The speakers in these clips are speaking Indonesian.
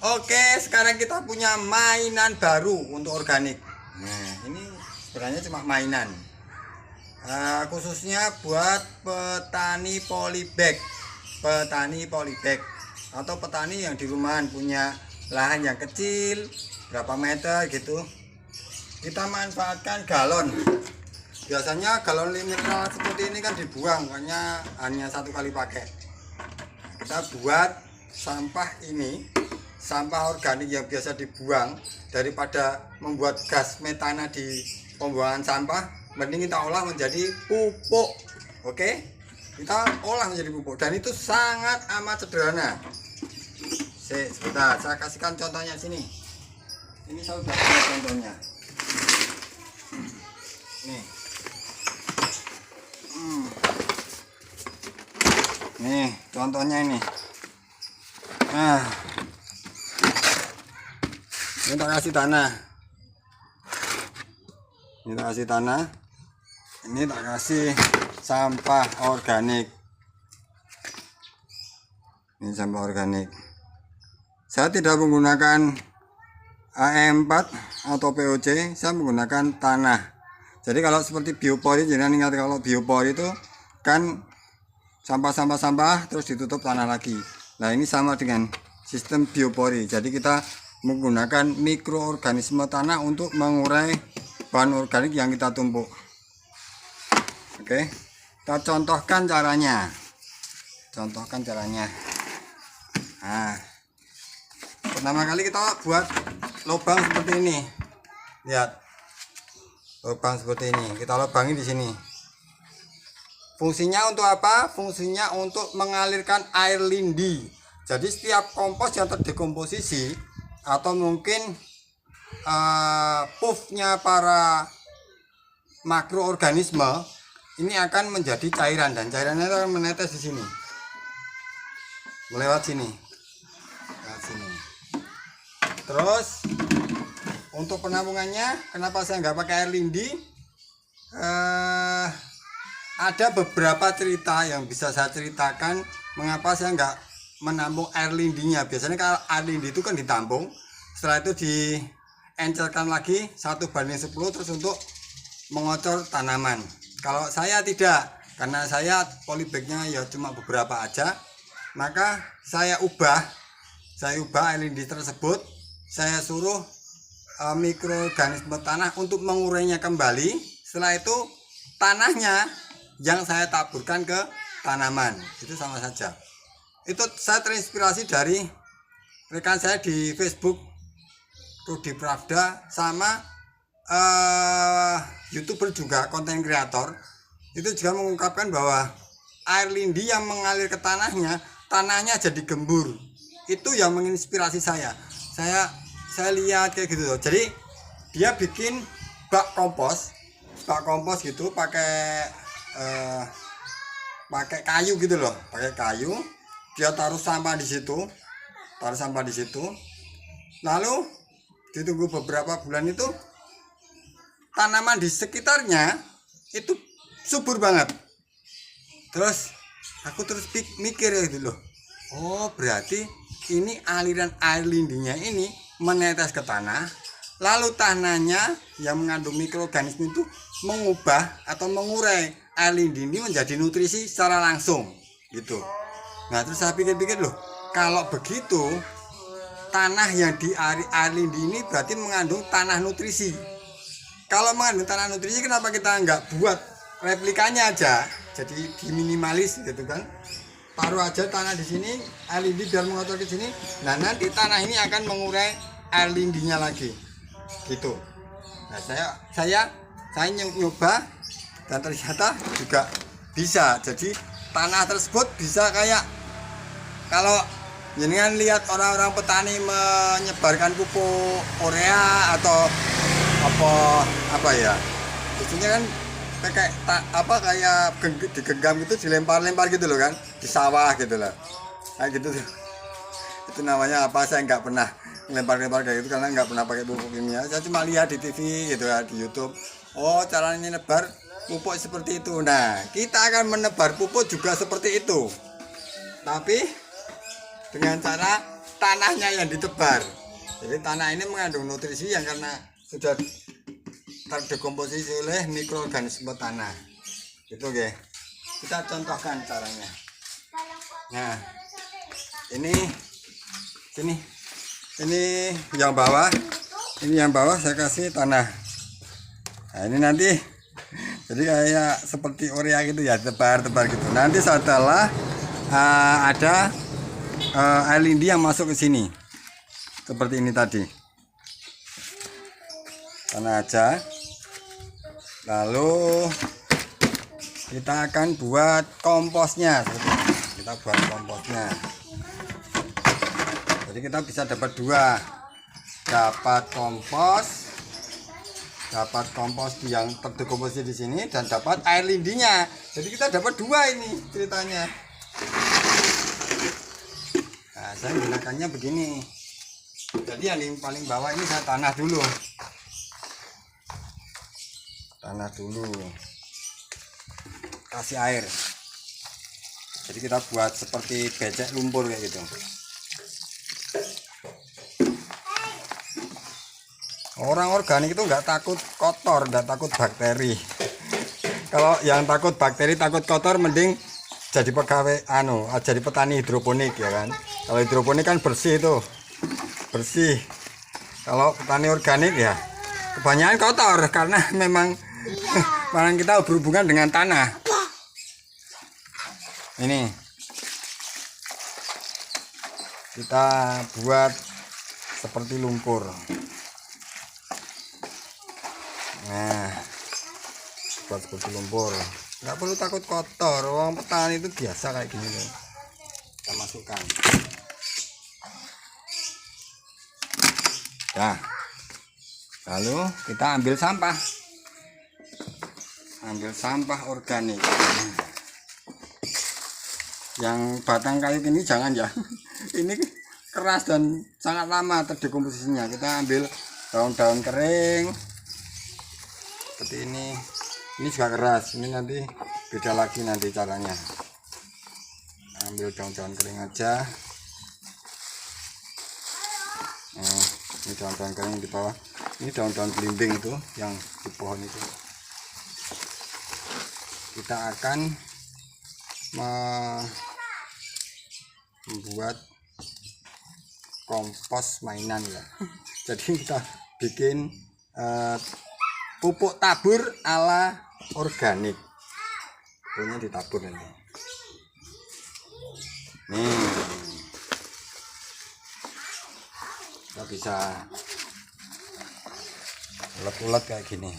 Oke, sekarang kita punya mainan baru untuk organik. Nah, ini sebenarnya cuma mainan. Khususnya buat petani polybag. Petani polybag atau petani yang di rumahan punya lahan yang kecil, berapa meter gitu. Kita manfaatkan galon. Biasanya galon mineral seperti ini kan dibuang, makanya hanya satu kali pakai. Kita buat sampah ini, sampah organik yang biasa dibuang, daripada membuat gas metana di pembuangan sampah, mending kita olah menjadi pupuk. Oke, kita olah menjadi pupuk, dan itu sangat amat sederhana. Sebentar, saya kasihkan contohnya sini. Ini saya sudah buat contohnya. Nih. Nih, contohnya ini. Nah, ini tak kasih tanah. Ini tak kasih tanah. Ini tak kasih sampah organik. Ini sampah organik. Saya tidak menggunakan AM4 atau POC, saya menggunakan tanah. Jadi kalau seperti biopori, jangan ingat kalau biopori itu kan sampah terus ditutup tanah lagi. Nah, ini sama dengan sistem biopori. Jadi kita menggunakan mikroorganisme tanah untuk mengurai bahan organik yang kita tumpuk. Oke, kita contohkan caranya. Nah, pertama kali kita buat lubang seperti ini. Lihat, lubang seperti ini. Kita lubangi di sini. Fungsinya untuk apa? Fungsinya untuk mengalirkan air lindi. Jadi setiap kompos yang terdekomposisi atau mungkin puffnya para makroorganisme ini akan menjadi cairan, dan cairannya itu akan menetes di sini, melewat sini. Terus untuk penampungannya, kenapa saya nggak pakai air lindi? Ada beberapa cerita yang bisa saya ceritakan mengapa saya nggak menampung air lindinya. Biasanya kalau air lindi itu kan ditampung, setelah itu diencerkan lagi 1:10 terus untuk mengocor tanaman. Kalau saya tidak, karena saya polybagnya ya cuma beberapa aja, maka saya ubah air lindi tersebut, saya suruh mikroorganisme tanah untuk mengurainya kembali. Setelah itu tanahnya yang saya taburkan ke tanaman, itu sama saja. Itu saya terinspirasi dari rekan saya di Facebook, Rudi Pravda, sama YouTuber juga, konten kreator. Itu juga mengungkapkan bahwa air lindi yang mengalir ke tanahnya jadi gembur. Itu yang menginspirasi saya. Saya lihat kayak gitu loh. Jadi dia bikin bak kompos gitu, pakai kayu gitu loh, pakai kayu. Dia taruh sampah di situ, lalu ditunggu beberapa bulan, itu tanaman di sekitarnya itu subur banget. Terus aku mikir gitu loh, oh berarti ini aliran air lindinya ini menetes ke tanah, lalu tanahnya yang mengandung mikroorganisme itu mengubah atau mengurai air lindi ini menjadi nutrisi secara langsung gitu. Nah, terus saya pikir-pikir loh, kalau begitu tanah yang di air lindi ini berarti mengandung tanah nutrisi. Kalau mengandung tanah nutrisi, kenapa kita nggak buat replikanya aja, jadi diminimalis gitu kan? Taruh aja tanah di sini, air lindi biar mengotor ke sini. Nah, nanti tanah ini akan mengurai air lindinya lagi gitu. Nah, saya nyoba, dan ternyata juga bisa. Jadi tanah tersebut bisa kayak, kalau jangan lihat orang-orang petani menyebarkan pupuk urea atau apa ya, biasanya kan kayak digenggam gitu, dilempar-lempar gitu loh kan, di sawah gitu lah, kayak gitu. Itu namanya apa, saya nggak pernah lempar-lempar kayak gitu karena nggak pernah pakai pupuk kimia. Saya cuma lihat di TV gitu ya, di YouTube. Oh, caranya nebar pupuk seperti itu. Nah, kita akan menebar pupuk juga seperti itu, tapi dengan cara tanahnya yang ditebar. Jadi tanah ini mengandung nutrisi yang karena sudah terdekomposisi oleh mikroorganisme tanah. Gitu oke. Kita contohkan caranya. Nah, ini yang bawah. Ini yang bawah saya kasih tanah. Nah, ini nanti jadi kayak seperti urea gitu ya, tebar-tebar gitu. Nanti setelah ada air lindi yang masuk ke sini. Seperti ini tadi. Tanah aja. Lalu kita akan buat komposnya. Kita buat komposnya. Jadi kita bisa dapat dua. Dapat kompos yang terdekomposisi di sini dan dapat air lindinya. Jadi kita dapat dua ini ceritanya. Nah, saya gunakannya begini. Jadi yang paling bawah ini saya tanah dulu. Kasih air. Jadi kita buat seperti becek lumpur kayak gitu. Orang organik itu nggak takut kotor, nggak takut bakteri. Kalau yang takut bakteri, takut kotor, mending jadi pegawai, jadi petani hidroponik ya kan. Kalau hidroponik kan bersih tuh, bersih. Kalau petani organik ya kebanyakan kotor karena memang kita berhubungan dengan tanah. Ini kita buat seperti lumpur. Nah, buat seperti lumpur, nggak perlu takut kotor. Orang petani itu biasa kayak gini loh. Kita masukkan. Nah, lalu kita ambil sampah organik. Yang batang kayu ini jangan ya. Ini keras dan sangat lama terdekomposisinya. Kita ambil daun-daun kering. Seperti ini juga keras. Ini nanti beda lagi nanti caranya. Ambil daun-daun kering aja. Nah, ini daun-daun kering di bawah. Ini daun-daun belimbing itu yang di pohon itu. Kita akan membuat kompos mainan ya. Jadi kita bikin pupuk tabur ala organik. Pokoknya ditabur nanti. Nih, kita bisa ulet-ulet kayak gini.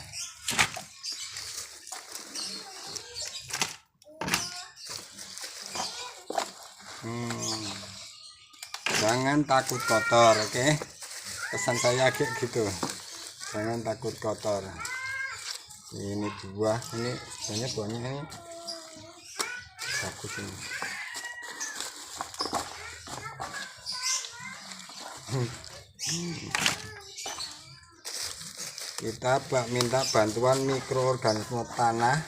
Jangan takut kotor, oke? Pesan saya kayak gitu. Jangan takut kotor. Ini buah, ini sebenarnya buahnya ini bagus ini. Kita minta bantuan mikroorganisme tanah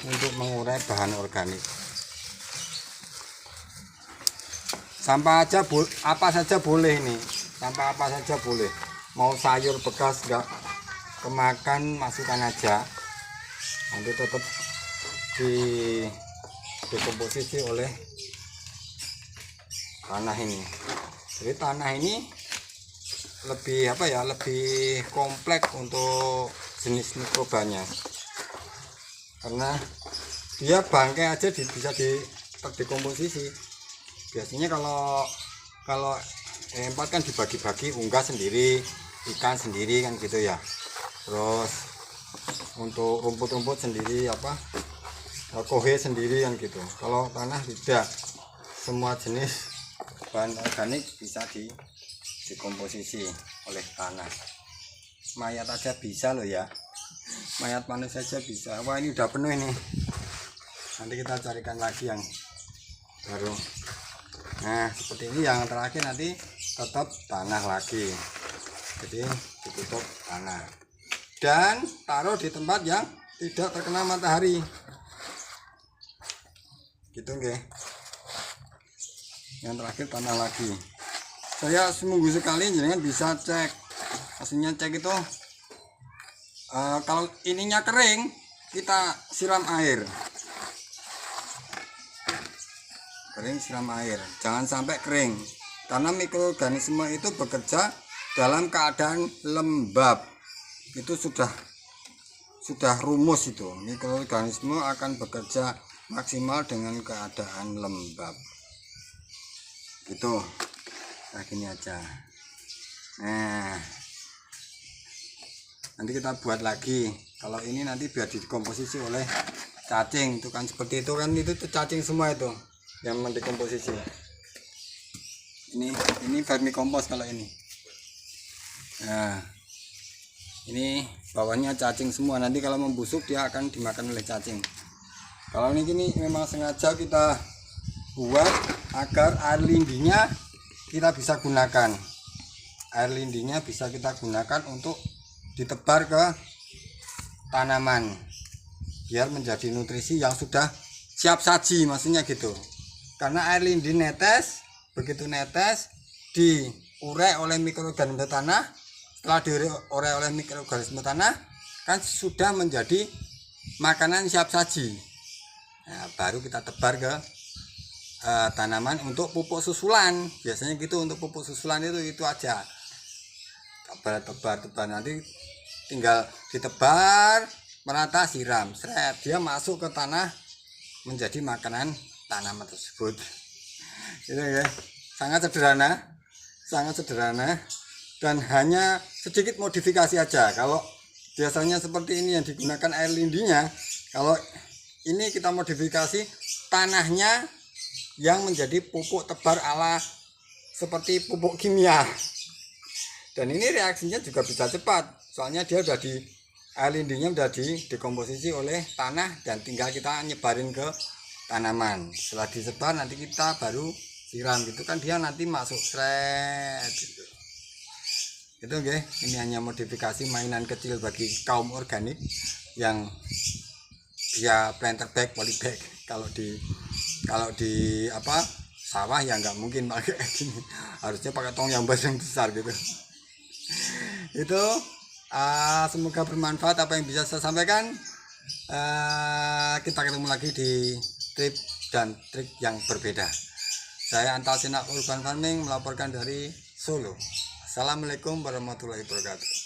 untuk mengurai bahan organik. Sampah aja apa saja boleh nih, sampah apa saja boleh. Mau sayur bekas nggak kemakan masukkan aja, nanti tetap dikomposisi oleh tanah ini. Jadi tanah ini lebih lebih kompleks untuk jenis mikrobanya, karena dia bangkai aja bisa terdekomposisi. Biasanya kalau empat kan dibagi-bagi, unggas sendiri, ikan sendiri kan gitu ya. Terus untuk rumput-rumput sendiri, kohe sendiri kan gitu. Kalau tanah tidak, semua jenis bahan organik bisa dikomposisi oleh tanah. Mayat aja bisa loh ya, mayat manusia aja bisa. Wah, ini udah penuh ini, nanti kita carikan lagi yang baru. Nah, seperti ini yang terakhir, nanti tetap tanah lagi. Jadi ditutup tanah dan taruh di tempat yang tidak terkena matahari. Gitu nggih. Yang terakhir tanah lagi. saya seminggu sekali jangan bisa cek. Maksudnya cek itu kalau ininya kering kita siram air. Kering siram air, jangan sampai kering karena mikroorganisme itu bekerja dalam keadaan lembab. Itu sudah rumus, itu mikroorganisme akan bekerja maksimal dengan keadaan lembab. Gitu, kayak gini aja. Nah, nanti kita buat lagi. Kalau ini nanti biar dikomposisi oleh cacing, itu kan seperti itu kan, itu tuh cacing semua itu yang mendekomposisi. Ini vermikompos kalau ini. Nah, ini bawahnya cacing semua. Nanti kalau membusuk dia akan dimakan oleh cacing. Kalau ini gini memang sengaja kita buat agar air lindinya kita bisa gunakan. Air lindinya bisa kita gunakan untuk ditebar ke tanaman biar menjadi nutrisi yang sudah siap saji, maksudnya gitu. Karena air lindi netes, begitu netes diurai oleh mikroorganisme tanah. Setelah diurai oleh mikroorganisme tanah kan sudah menjadi makanan siap saji. Nah, baru kita tebar ke tanaman untuk pupuk susulan. Biasanya gitu, untuk pupuk susulan itu aja. Tebar nanti tinggal ditebar merata, siram, seret, dia masuk ke tanah menjadi makanan tanaman tersebut. Itu ya, sangat sederhana dan hanya sedikit modifikasi aja. Kalau biasanya seperti ini yang digunakan air lindinya, kalau ini kita modifikasi tanahnya yang menjadi pupuk tebar ala seperti pupuk kimia. Dan ini reaksinya juga bisa cepat, soalnya dia udah air lindinya udah didekomposisi oleh tanah dan tinggal kita nyebarin ke tanaman. Setelah disebar nanti kita baru siram, gitu kan dia nanti masuk seret gitu. Itu oke. Ini hanya modifikasi mainan kecil bagi kaum organik yang dia planter bag, polybag. Kalau di apa sawah ya nggak mungkin pakai gini, harusnya pakai tong yang besar gitu. Itu semoga bermanfaat apa yang bisa saya sampaikan. Kita ketemu lagi di tip dan trik yang berbeda. Saya Antasina Urban Farming melaporkan dari Solo. Assalamualaikum warahmatullahi wabarakatuh.